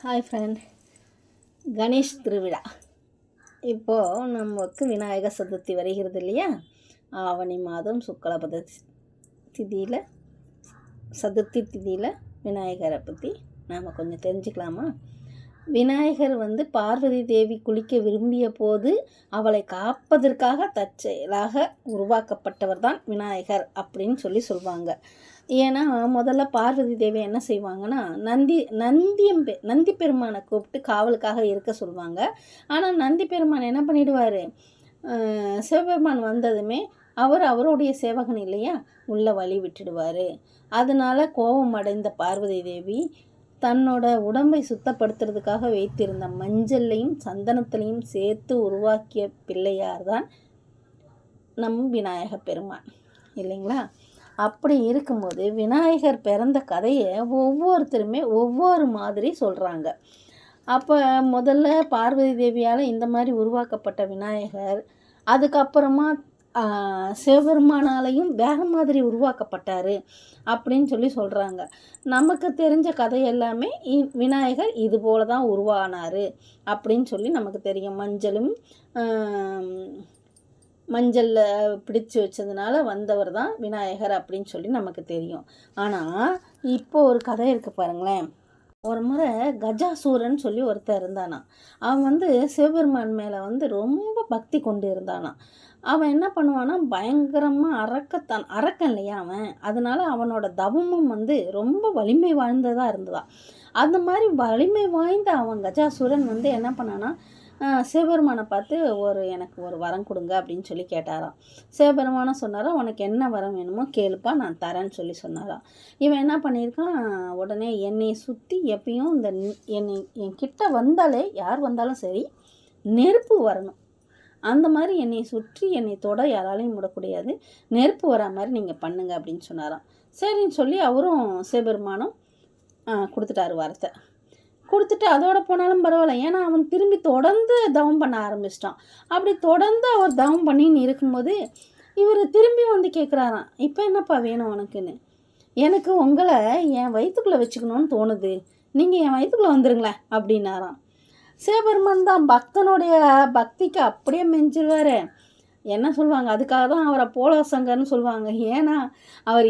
Hi friend. Ganesh திருவிழா இப்போது நமக்கு விநாயகர் சதுர்த்தி வருகிறது இல்லையா? ஆவணி மாதம் சுக்லபத திதியில் சதுர்த்தி திதியில் விநாயகரை பற்றி நாம் கொஞ்சம் தெரிஞ்சுக்கலாமா? விநாயகர் பார்வதி தேவி குளிக்க விரும்பிய போது அவளை காப்பதற்காக தற்செயலாக உருவாக்கப்பட்டவர் தான் விநாயகர் அப்படின்னு சொல்லுவாங்க. ஏன்னா முதல்ல பார்வதி தேவி என்ன செய்வாங்கன்னா, நந்தி பெருமானை கூப்பிட்டு காவலுக்காக இருக்க சொல்லுவாங்க. ஆனால் நந்தி பெருமான் என்ன பண்ணிடுவார், சிவபெருமான் வந்ததுமே அவருடைய சேவகன் இல்லையா, உள்ள வழி விட்டுடுவார். அதனால் கோபம் அடைந்த பார்வதி தேவி தன்னோட உடம்பை சுத்தப்படுத்துறதுக்காக வைத்திருந்த மஞ்சள்லையும் சந்தனத்திலையும் சேர்த்து உருவாக்கிய பிள்ளையார் தான் நம் விநாயகர் பெருமான் இல்லைங்களா? அப்படி இருக்கும்போது விநாயகர் பிறந்த கதையை ஒவ்வொருத்தருமே ஒவ்வொரு மாதிரி சொல்கிறாங்க. அப்போ முதல்ல பார்வதி தேவியால் இந்த மாதிரி உருவாக்கப்பட்ட விநாயகர் அதுக்கப்புறமா சிவபெருமானாலையும் வேற மாதிரி உருவாக்கப்பட்டார் அப்படின்னு சொல்கிறாங்க. நமக்கு தெரிஞ்ச கதை எல்லாமே விநாயகர் இது போல தான் உருவானார் அப்படின்னு நமக்கு தெரியும். மஞ்சளில் பிடிச்சி வச்சதுனால வந்தவர் தான் விநாயகர் அப்படின்னு நமக்கு தெரியும். ஆனால் இப்போ ஒரு கதை இருக்குது பாருங்களேன். ஒரு முறை கஜாசூரன் ஒருத்தர் இருந்தானா. அவன் சிவபெருமான் மேலே ரொம்ப பக்தி கொண்டு இருந்தானா. அவன் என்ன பண்ணுவானா, பயங்கரமாக அரக்கன் இல்லையா அவன். அதனால அவனோட தவமும் ரொம்ப வலிமை வாய்ந்ததாக இருந்ததான். அந்த மாதிரி வலிமை வாய்ந்த அவன் கஜாசூரன் என்ன பண்ணானா, சிவபெருமானை பார்த்து எனக்கு ஒரு வரம் கொடுங்க அப்படின்னு கேட்டாராம். சிவபெருமானை சொன்னாராம், உனக்கு என்ன வரம் வேணுமோ கேளுப்பா, நான் தரேன்னு சொன்னாராம். இவன் என்ன பண்ணியிருக்கான், உடனே என்னை சுற்றி எப்பயும் என் கிட்ட வந்தாலே யார் வந்தாலும் சரி நெருப்பு வரணும், அந்த மாதிரி என்னை சுற்றி என்னை தொட யாராலையும் விடக்கூடாது, நெருப்பு வரா மாதிரி நீங்கள் பண்ணுங்க அப்படின்னு சொன்னாராம். சரின்னு அவரும் சிவபெருமானும் கொடுத்துட்டாரு வரத்தை. கொடுத்துட்டு அதோட போனாலும் பரவாயில்ல, ஏன்னா அவன் திரும்பி தொடர்ந்து தவம் பண்ண ஆரம்பிச்சிட்டான். அப்படி தொடர்ந்து அவர் தவம் பண்ணின்னு இருக்கும்போது இவர் திரும்பி கேட்குறாராம், இப்போ என்னப்பா வேணும் உனக்குன்னு. எனக்கு உங்களை என் வயிற்றுக்குள்ளே வச்சுக்கணும்னு தோணுது, நீங்கள் என் வயிற்றுக்குள்ளே வந்துருங்களேன் அப்படின்னாராம். சிவபெருமான் தான் பக்தனுடைய பக்திக்கு அப்படியே மெஞ்சிருவார். என்ன சொல்லுவாங்க, அதுக்காக தான் அவரை போலசங்கர்னு சொல்லுவாங்க. ஏன்னா அவர்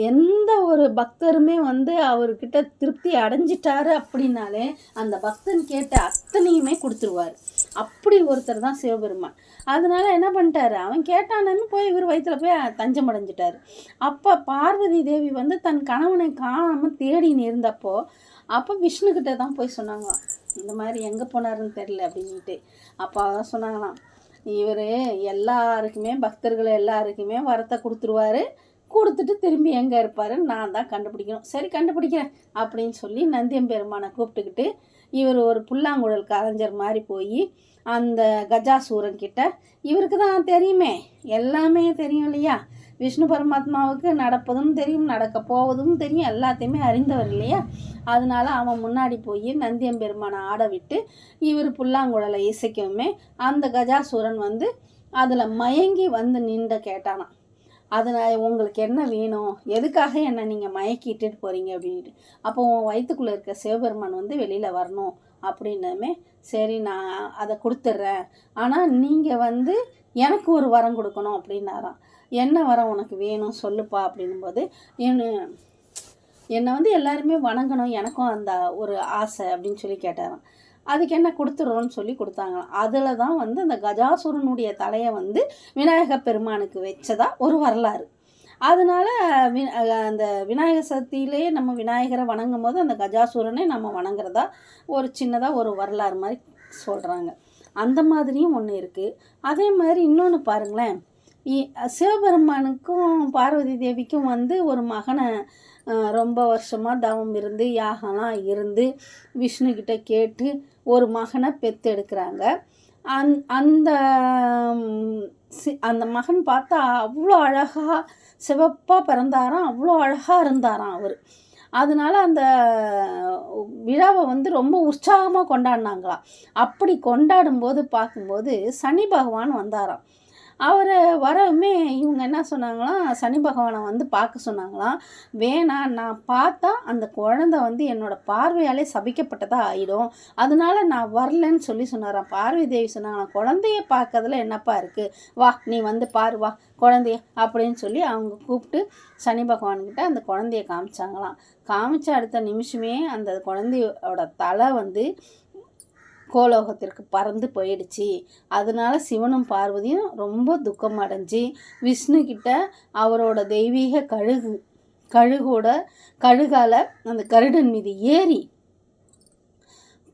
எந்த ஒரு பக்தருமே அவர்கிட்ட திருப்தி அடைஞ்சிட்டாரு அப்படின்னாலே அந்த பக்தன் கேட்ட அத்தனையுமே கொடுத்துருவார். அப்படி ஒருத்தர் தான் சிவபெருமான். அதனால என்ன பண்ணிட்டாரு, அவன் கேட்டானே போய் இவர் வயிற்றுல போய் தஞ்சம் அடைஞ்சிட்டாரு. அப்போ பார்வதி தேவி தன் கணவனை காணாமல் தேடின்னு இருந்தப்போ அப்போ விஷ்ணுக்கிட்ட தான் போய் சொன்னாங்களாம், இந்த மாதிரி எங்கே போனாருன்னு தெரியல அப்படின்ட்டு. அப்போ அதான் சொன்னாங்களாம், இவர் எல்லாருக்குமே பக்தர்கள் எல்லாருக்குமே வரத்தை கொடுத்துருவாரு, கொடுத்துட்டு திரும்பி எங்கே இருப்பாருன்னு நான் தான் கண்டுபிடிக்கணும். சரி கண்டுபிடிக்கிறேன் அப்படின்னு நந்தியம்பெருமானை கூப்பிட்டுக்கிட்டு இவர் ஒரு புல்லாங்குழல் கலைஞர் மாதிரி போய் அந்த கஜாசூரன் கிட்ட, இவருக்கு தான் தெரியுமே, எல்லாமே தெரியும் இல்லையா, விஷ்ணு பரமாத்மாவுக்கு நடப்பதும் தெரியும் நடக்க போவதும் தெரியும், எல்லாத்தையுமே அறிந்தவர் இல்லையா. அதனால அவன் முன்னாடி போய் நந்தியம்பெருமானை ஆட விட்டு இவர் புல்லாங்குழலை இசைக்கவுமே அந்த கஜாசூரன் அதில் மயங்கி நின்ற கேட்டானான், அதனால் உங்களுக்கு என்ன வேணும், எதுக்காக என்னை நீங்கள் மயக்கிட்டுட்டு போகிறீங்க அப்படின்ட்டு. அப்போ உன் வயிற்றுக்குள்ளே இருக்க சிவபெருமான் வெளியில் வரணும் அப்படின்னமே, சரி நான் அதை கொடுத்துட்றேன், ஆனால் நீங்கள் எனக்கு ஒரு வரம் கொடுக்கணும் அப்படின்னாராம். என்ன வரம் உனக்கு வேணும் சொல்லுப்பா அப்படின்னும்போது, என்னை எல்லாருமே வணங்கணும், எனக்கும் அந்த ஒரு ஆசை அப்படின்னு கேட்டாராம். அதுக்கு என்ன கொடுத்துட்றோன்னு கொடுத்தாங்களாம். அதில் தான் அந்த கஜாசுரனுடைய தலையை விநாயகர் பெருமானுக்கு வச்சதா ஒரு வரலாறு. அதனால் அந்த விநாயகர் சதுர்த்தியிலேயே நம்ம விநாயகரை வணங்கும் போது அந்த கஜாசுரனை நம்ம வணங்குறதா ஒரு சின்னதாக ஒரு வரலாறு மாதிரி சொல்கிறாங்க. அந்த மாதிரியும் ஒன்று இருக்குது. அதே மாதிரி இன்னொன்று பாருங்களேன், சிவபெருமானுக்கும் பார்வதி தேவிக்கும் ஒரு மகனை ரொம்ப வருஷமாக தவம் இருந்து யாகலாம் இருந்து விஷ்ணுக்கிட்ட கேட்டு ஒரு மகனை பெற்றெடுக்கிறாங்க. அந்த அந்த மகன் பார்த்தா அவ்வளோ அழகாக சிவப்பாக பிறந்தாராம், அவ்வளோ அழகாக இருந்தாராம் அவர். அதனால் அந்த விழாவை ரொம்ப உற்சாகமாக கொண்டாடினாங்களாம். அப்படி கொண்டாடும்போது பார்க்கும்போது சனி பகவான் வந்தாராம். அவரை வரவுமே இவங்க என்ன சொன்னாங்களாம், சனி பகவானை வந்து பார்க்க சொன்னாங்களாம். வேணாம், நான் பார்த்தா அந்த குழந்தை வந்து என்னோடய பார்வையாலே சபிக்கப்பட்டதாக ஆகிடும், அதனால நான் வரலன்னு சொன்னாராம். பார்வதி தேவி சொன்னாங்களாம், குழந்தைய பார்க்கறதுல என்னப்பா இருக்குது, வா நீ வந்து பாரு வா குழந்தைய அப்படின்னு சொல்லி அவங்க கூப்பிட்டு சனி பகவான்கிட்ட அந்த குழந்தைய காமிச்சாங்களாம். காமிச்ச அடுத்த நிமிஷமே அந்த குழந்தையோட தலை வந்து கோலோகத்திற்கு பறந்து போயிடுச்சு. அதனால சிவனும் பார்வதியும் ரொம்ப துக்கம் அடைஞ்சி விஷ்ணு கிட்ட அவரோட தெய்வீக கழுகால அந்த கருடன் மீது ஏறி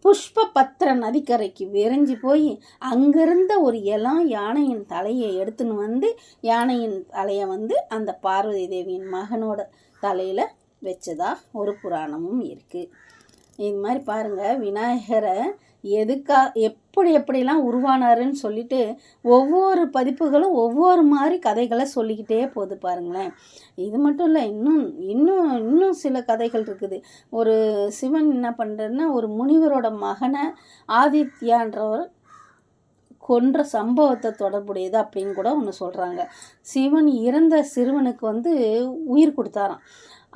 புஷ்பபத்திர நதிக்கரைக்கு விரைஞ்சி போய் அங்கிருந்த ஒரு இளம் யானையின் தலையை எடுத்துன்னு வந்து யானையின் தலையை வந்து அந்த பார்வதி தேவியின் மகனோட தலையில் வச்சதா ஒரு புராணமும் இருக்குது. இது மாதிரி பாருங்கள், விநாயகரை எப்படிலாம் உருவானாருன்னு சொல்லிட்டு ஒவ்வொரு பதிப்புகளும் ஒவ்வொரு மாதிரி கதைகளை சொல்லிக்கிட்டே போகுது பாருங்களேன். இது மட்டும் இல்லை, இன்னும் சில கதைகள் இருக்குது. ஒரு சிவன் என்ன பண்ணுறதுன்னா, ஒரு முனிவரோட மகனை ஆதித்யான்றவர் கொன்ற சம்பவத்தை தொடர்புடையது அப்படின்னு கூட ஒன்று சொல்கிறாங்க. சிவன் இறந்த சிறுவனுக்கு வந்து உயிர் கொடுத்தாராம்.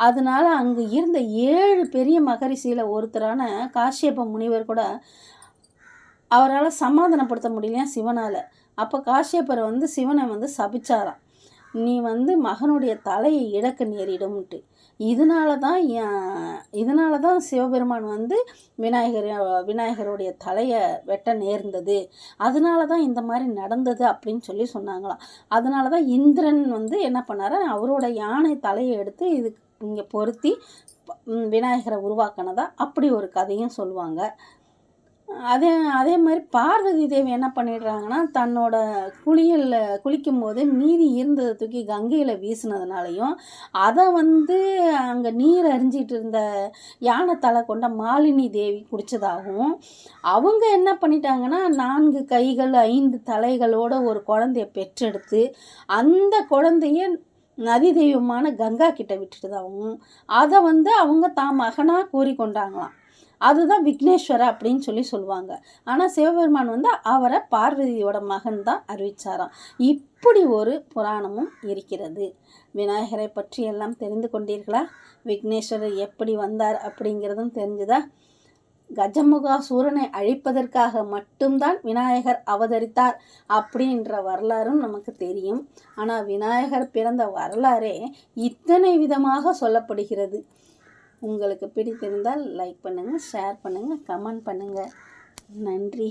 அதனால் அங்கே இருந்த 7 பெரிய மகரிஷியில் ஒருத்தரான காஷ்யப முனிவர் கூட அவரால் சமாதானப்படுத்த முடியலையா சிவனால். அப்போ காஷ்யப்பரை வந்து சிவனை வந்து சபிச்சாராம், நீ வந்து மகனுடைய தலையை இழக்க நேரிடும்ட்டு. இதனால தான் சிவபெருமான் வந்து விநாயகருடைய தலையை வெட்ட நேர்ந்தது, அதனால தான் இந்த மாதிரி நடந்தது அப்படின்னு சொன்னாங்களாம். அதனால தான் இந்திரன் வந்து என்ன பண்ணார், அவரோட யானை தலையை எடுத்து இதுக்கு இங்கே பொருத்தி விநாயகரை உருவாக்கினதா அப்படி ஒரு கதையும் சொல்லுவாங்க. அதே மாதிரி பார்வதி தேவி என்ன பண்ணிடுறாங்கன்னா, தன்னோட குளிக்கும் போது மீதி இருந்ததை தூக்கி கங்கையில் வீசினதுனாலையும் அதை வந்து அங்கே நீர் அறிஞ்சிட்டு இருந்த யானை தலை கொண்ட மாலினி தேவி குடித்ததாகவும் அவங்க என்ன பண்ணிட்டாங்கன்னா 4 கைகள் 5 தலைகளோட ஒரு குழந்தைய பெற்றெடுத்து அந்த குழந்தைய நதி தெய்வமான கங்கா கிட்ட விட்டுட்டதாகவும் அதை வந்து அவங்க தான் மகனாக கூறிக்கொண்டாங்களாம். அதுதான் விக்னேஸ்வர அப்படின்னு சொல்லுவாங்க. ஆனால் சிவபெருமான் வந்து அவரை பார்வதியோட மகன் தான் அறிவிச்சாராம். இப்படி ஒரு புராணமும் இருக்கிறது. விநாயகரை பற்றி எல்லாம் தெரிந்து கொண்டீர்களா? விக்னேஸ்வரர் எப்படி வந்தார் அப்படிங்கிறதும் தெரிஞ்சுதா? கஜமுகாசூரனை அழிப்பதற்காக மட்டும்தான் விநாயகர் அவதரித்தார் அப்படின்ற வரலாறும் நமக்கு தெரியும். ஆனால் விநாயகர் பிறந்த வரலாறே இத்தனை விதமாக சொல்லப்படுகிறது. உங்களுக்கு பிடித்திருந்தால் லைக் பண்ணுங்கள், ஷேர் பண்ணுங்கள், கமெண்ட் பண்ணுங்கள். நன்றி.